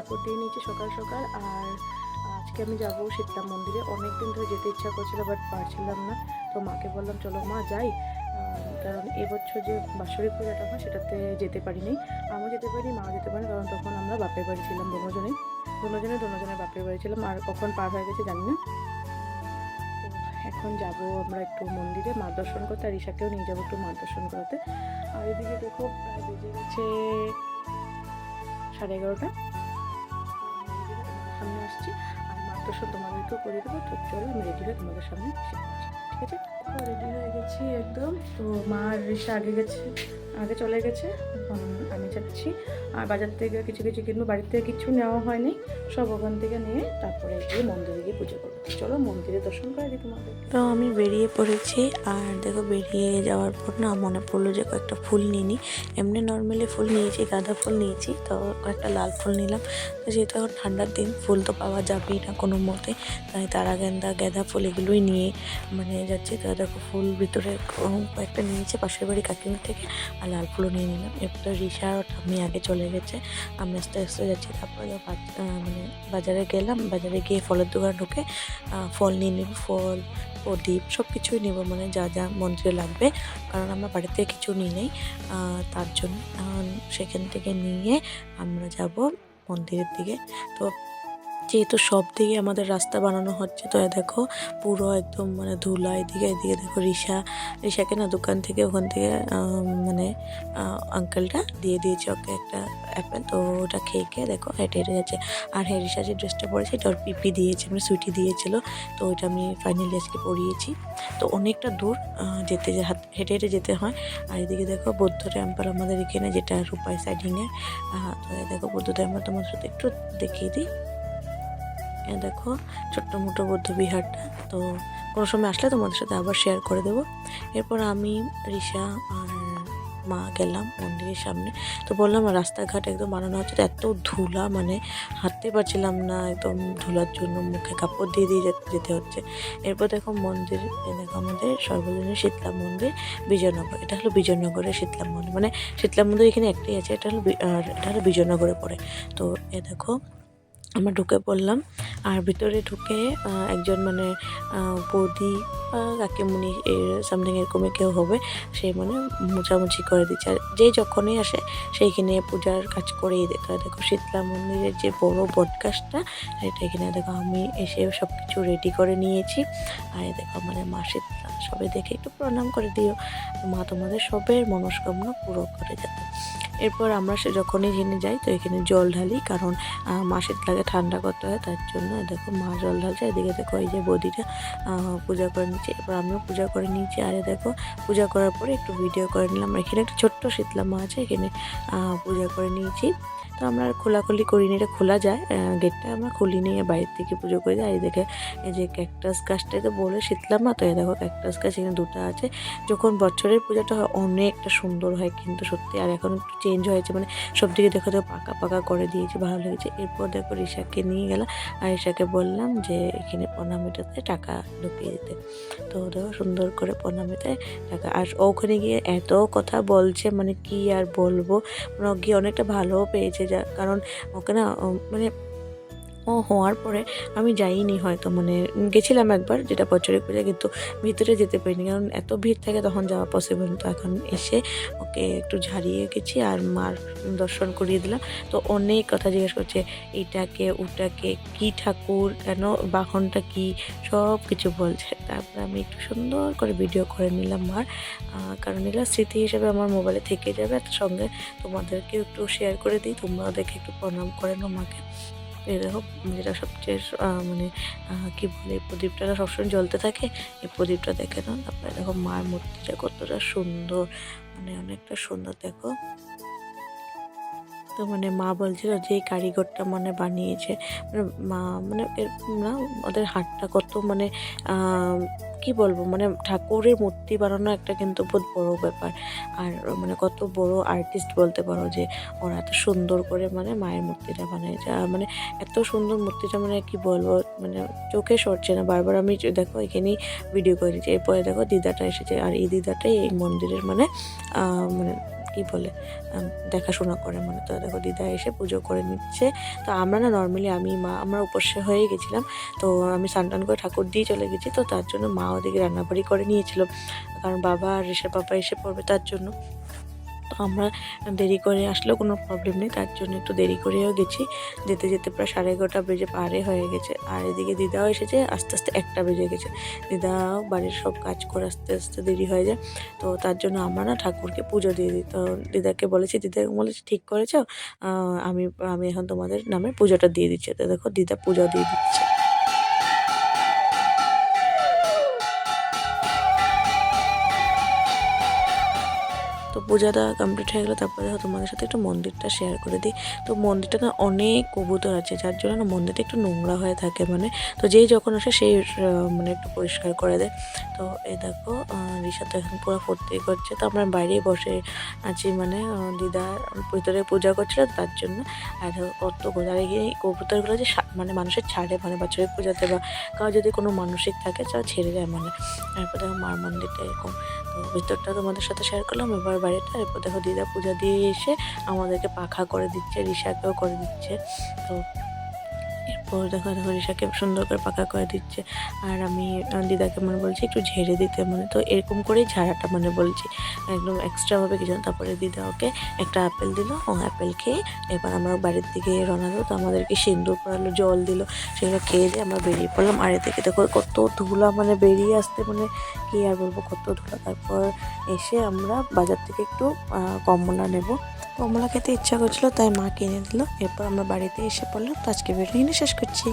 কাপড় দিয়ে নিয়েছি সকাল সকাল। আর আজকে আমি যাব শীতলা মন্দিরে। অনেক দিন ধরে যেতে ইচ্ছা করছিল, বাট পারছিলাম না। তো মাকে বললাম চলো মা যাই, কারণ এবছর যে বাৎসরিক পূজাটা হয় সেটাতে যেতে পারিনি। আমিও যেতে পারিনি, মাও যেতে পারিনি, কারণ তখন আমরা বাপের বাড়ি ছিলাম দুজনের বাপের বাড়ি ছিলাম। আর কখন পার হয়ে গেছে জানি না। এখন যাব আমরা একটু মন্দিরে মা দর্শন করতে, আর ঈশাকেও নিয়ে যাবো একটু মা দর্শন করাতে। আর এদিকে দেখো প্রায় বেজে গেছে 11:30। সামনে আসছি আর মা দর্শন তোমাদেরকেও করে দেবো। তো চলো আমি রেডি হয়ে তোমাদের সামনে ঠিক আছে। রেডি হয়ে গেছি একদম। তো মা আর ঋষা আগে চলে গেছে, এখন আমি যাচ্ছি। আর বাজার থেকে কিছু কিনবো, বাড়ির থেকে কিছু নেওয়া হয়নি, সব ওখান থেকে নিয়ে তারপরে গিয়ে মন্দিরে গিয়ে পুজো করবো। চলো মন্দিরে দর্শন করে দিই তোমাদের। তো আমি বেরিয়ে পড়েছি। আর দেখো বেরিয়ে যাওয়ার পর না মনে পড়লো যে কয়েকটা ফুল নিই। এমনি নর্মালি ফুল নিয়েছি, গাঁদা ফুল নিয়েছি, তো কয়েকটা লাল ফুল নিলাম। তো যেহেতু এখন ঠান্ডার দিন, ফুল তো পাওয়া যাবেই না কোনো মতে, তাই তারাগেন্দা গাঁদা ফুল এগুলোই নিয়ে যাচ্ছি। তো দেখো ফুল ভিতরে কয়েকটা নিয়েছি পাশের বাড়ি কাকিমার থেকে, আর লাল ফুলও নিয়ে নিলাম। এরপরে ঋষা আর আমি আগে চলে গেছে, আমি আস্তে আস্তে যাচ্ছি। তারপরে বাজারে গেলাম, বাজারে গিয়ে ফলের দোকান ঢুকে ফল নিয়ে নিব, ফল প্রদীপ সব কিছুই নেব, মানে যা যা মন্দিরে লাগবে, কারণ আমরা বাড়িতে কিছু নিই নেই। তার জন্য সেখান থেকে নিয়ে আমরা যাব মন্দিরের দিকে। তো যেহেতু সব দিকে আমাদের রাস্তা বানানো হচ্ছে, তো দেখো পুরো একদম মানে ধুলা। এদিকে দেখো ঋষাকে না দোকান থেকে ওখান থেকে আঙ্কেলটা দিয়ে দিয়েছে ওকে একটা অ্যাপেল। তো ওটা খেয়ে দেখো হেঁটে যাচ্ছে। আর হ্যাঁ, ঋষা যে ড্রেসটা পরেছে এটা ওর পিপি দিয়েছে, মানে সুইটি দিয়েছিল। তো ওইটা আমি ফাইনালি আজকে পরিয়েছি। তো অনেকটা দূর হেঁটে যেতে হয়। আর এদিকে দেখো বৌদ্ধ টেম্পল আমাদের এখানে, যেটা রূপাই সাইডিংয়ে। তো দেখো বৌদ্ধ টেম্পল তোমার সাথে একটু দেখিয়ে দিই। দেখো ছোট্ট মোটো বৌদ্ধ বিহারটা। তো কোনো সময় আসলে তোমাদের সাথে আবার শেয়ার করে দেবো। এরপর আমি ঋষা আর মা গেলাম মন্দিরের সামনে। তো বললাম রাস্তাঘাট একদম বানানো হচ্ছে, এত ধুলা, মানে হাঁটতে পারছিলাম না, একদম ধুলার জন্য মুখে কাপড় দিয়ে যেতে হচ্ছে। এরপর দেখো মন্দির, দেখো আমাদের সর্বজনীন শীতলা মন্দির বিজয়নগর। এটা হলো বিজয়নগরের শীতলা মন্দির, মানে শীতলা মন্দির এখানে একটাই আছে, এটা হলো বিজয়নগরে পড়ে। তো দেখো আমরা ঢুকে পড়লাম। আর ভিতরে ঢুকে একজন মানে বৌদি কাকিমুনি সামথিং এরকমই কেউ হবে, সে মানে মোছামুছি করে দিচ্ছে। আর যে যখনই আসে সেইখানে পূজার কাজ করেই দিতে হয়। দেখো শীতলা মন্দিরের যে বড় বটগাছটা, এটা এখানে দেখো আমি এসে সব কিছু রেডি করে নিয়েছি। আর দেখো মানে মা শীতলা, সবাই দেখে একটু প্রণাম করে দিও, মা তোমাদের সবের মনস্কামনা পুরো করে যাবে। এরপর আমরা যখনই এখানে যাই তো এখানে জল ঢালি, কারণ মা শীতলাকে ঠান্ডা করতে হয়, তার জন্য দেখো মা জল ঢালছে। এদিকে দেখো এই যে বৌদিটা পূজা করে নিচ্ছে। এরপর আমিও পূজা করে নিয়েছি। আর দেখো পূজা করার পরে একটু ভিডিও করে নিলাম। এখানে একটা ছোট্ট শীতলা মা আছে, এখানে পূজা করে নিয়েছি। তো আমরা খোলাখুলি করিনি, এটা খোলা যায়, গেটটা আমরা খুলি নিয়ে বাইরের থেকে পুজো করে যাই। দেখে এই যে ক্যাকটাস গাছটাই তো বলে শীতলা মা, তো এই দেখো ক্যাকটাস গাছ এখানে দুটো আছে। যখন বছরের পূজাটা হয় অনেকটা সুন্দর হয় কিন্তু সত্যি। আর এখন একটু চেঞ্জ হয়েছে, মানে সব দিকে দেখো পাকা করে দিয়েছে, ভালো লেগেছে। এরপর দেখো ঋষাকে নিয়ে গেলাম, আর ঋষাকে বললাম যে এখানে প্রণামীটাতে টাকা ঢুকিয়ে দিতে। তো দেখো সুন্দর করে প্রণামীতে টাকা। আর ওখানে গিয়ে এত কথা বলছে, মানে কি আর বলবো, মানে গিয়ে অনেকটা ভালোও পেয়েছে, যা কারণ ওকে না মানে ও হওয়ার পরে আমি যাইনি, হয়তো মানে গেছিলাম একবার, যেটা বছরের পূজা, কিন্তু ভিতরে যেতে পারিনি, কারণ এত ভিড় থাকে তখন যাওয়া পসিবল। তো এখন এসে ওকে একটু ঝাড়িয়ে গেছি আর মার দর্শন করিয়ে দিলাম। তো অনেক কথা জিজ্ঞেস করছে, এইটাকে ওটাকে, কি ঠাকুর, কেন বাহনটা কি, সব কিছু বলছে। তারপরে আমি একটু সুন্দর করে ভিডিও করে নিলাম মার, কারণ এগুলো স্মৃতি হিসেবে আমার মোবাইলে থেকে যাবে। তার সঙ্গে তোমাদেরকে একটু শেয়ার করে দিই, তোমরাও দেখে একটু প্রণাম করে নাও মাকে। এই দেখো যেটা সবচেয়ে মানে কী বলে, প্রদীপটা সবসময় জ্বলতে থাকে, এই প্রদীপটা দেখে নাও। তারপরে দেখো মার মূর্তিটা কতটা সুন্দর, মানে অনেকটা সুন্দর দেখো। তো মানে মা বলছিল যে এই কারিগরটা মানে বানিয়েছে, মানে মা মানে না ওদের হাতটা কত মানে কি বলবো, মানে ঠাকুরের মূর্তি বানানো একটা কিন্তু বহুত বড় ব্যাপার। আর মানে কত বড় আর্টিস্ট বলতে পারো, যে ওরা এত সুন্দর করে মানে মায়ের মূর্তিটা বানিয়েছে। আর মানে এত সুন্দর মূর্তিটা, মানে কি বলবো, মানে চোখে সরছে না। বারবার আমি দেখো এখানেই ভিডিও করে দিচ্ছি। এরপরে দেখো দিদাটা এসেছে, আর এই দিদাটাই এই মন্দিরের মানে কি বলে দেখাশোনা করে মানে। তো দেখো দিদা এসে পুজো করে নিচ্ছে। তো আমরা না নর্মালি আমি মা আমরা উপসে হয়ে গেছিলাম, তো আমি স্নান টান করে ঠাকুর দিয়ে চলে গেছি। তো তার জন্য মা ওদিকে রান্নাবাড়ি করে নিয়েছিল, কারণ বাবা আর ঋষার পাপা এসে পড়বে তার জন্য। তো আমরা দেরি করে আসলেও কোনো প্রবলেম নেই, তার জন্য একটু দেরি করেও গেছি। যেতে যেতে প্রায় 11:30 বেজে পারে হয়ে গেছে। আর এদিকে দিদাও এসেছে, আস্তে আস্তে 1টা বেজে গেছে। দিদাও বাড়ির সব কাজ করে আস্তে আস্তে দেরি হয়ে যায়। তো তার জন্য আমরা না ঠাকুরকে পুজো দিয়ে দিই। তো দিদাকে বলেছি, দিদাকে বলেছি ঠিক করেছো, আমি আমি এখন তোমাদের নামে পুজোটা দিয়ে দিচ্ছি। তো দেখো দিদা পূজা দিয়ে দিচ্ছে। তো পূজাটা কমপ্লিট হয়ে গেলো। তারপরে তোমাদের সাথে একটু মন্দিরটা শেয়ার করে দিই। তো মন্দিরটা না অনেক কবুতর আছে, যার জন্য না মন্দিরটা একটু নোংরা হয়ে থাকে মানে। তো যেই যখন আসে সেই মানে একটু পরিষ্কার করে দেয়। তো এই দেখো ঋষা তো এখন পুরো ফুর্তি করছে। তো আমরা বাইরেই বসে আছি মানে, দিদা ভিতরে পূজা করছিল তার জন্য। আর কত আর এই কবুতরগুলো যে মানে মানুষের ছাড়ে মানে বাৎসরিক পূজাতে বা কারো যদি কোনো মানসিক থাকে তারা ছেড়ে দেয় মানে। তারপর দেখো মার মন্দিরটা এরকম। তো ভিতরটা তোমাদের সাথে শেয়ার করলাম। এবার বাইরেটা, এরপর দেখো দিদা পূজা দিয়ে এসে আমাদেরকে পাখা করে দিচ্ছে, ঋষাকেও করে দিচ্ছে। তো এরপর দেখো ঋষাকে সুন্দর করে পাকা করে দিচ্ছে। আর আমি দিদাকে মানে বলছি একটু ঝেড়ে দিতে মানে। তো এরকম করেই ঝাড়াটা মানে বলছি, একদম এক্সট্রাভাবে কিছু না। তারপরে দিদা ওকে একটা আপেল দিল, ও আপেল খেয়ে এবার আমরা বাড়ির দিকে রওনা দেবো। তো আমাদেরকে সিঁদুর পরালো, জল দিল, সেগুলো খেয়ে দিয়ে আমরা বেরিয়ে পড়লাম। আর এদিকে দেখো কত ধুলা মানে বেরিয়ে আসতে মানে কী আর বলবো, কত ধুলা। তারপর এসে আমরা বাজার থেকে একটু কমলা নেব। কমলা খেতে ইচ্ছা করছিলো তাই মা কিনে দিল। এরপর আমরা বাড়িতে এসে পড়লাম। তো আজকে ভিডিও এখানে শেষ করছি।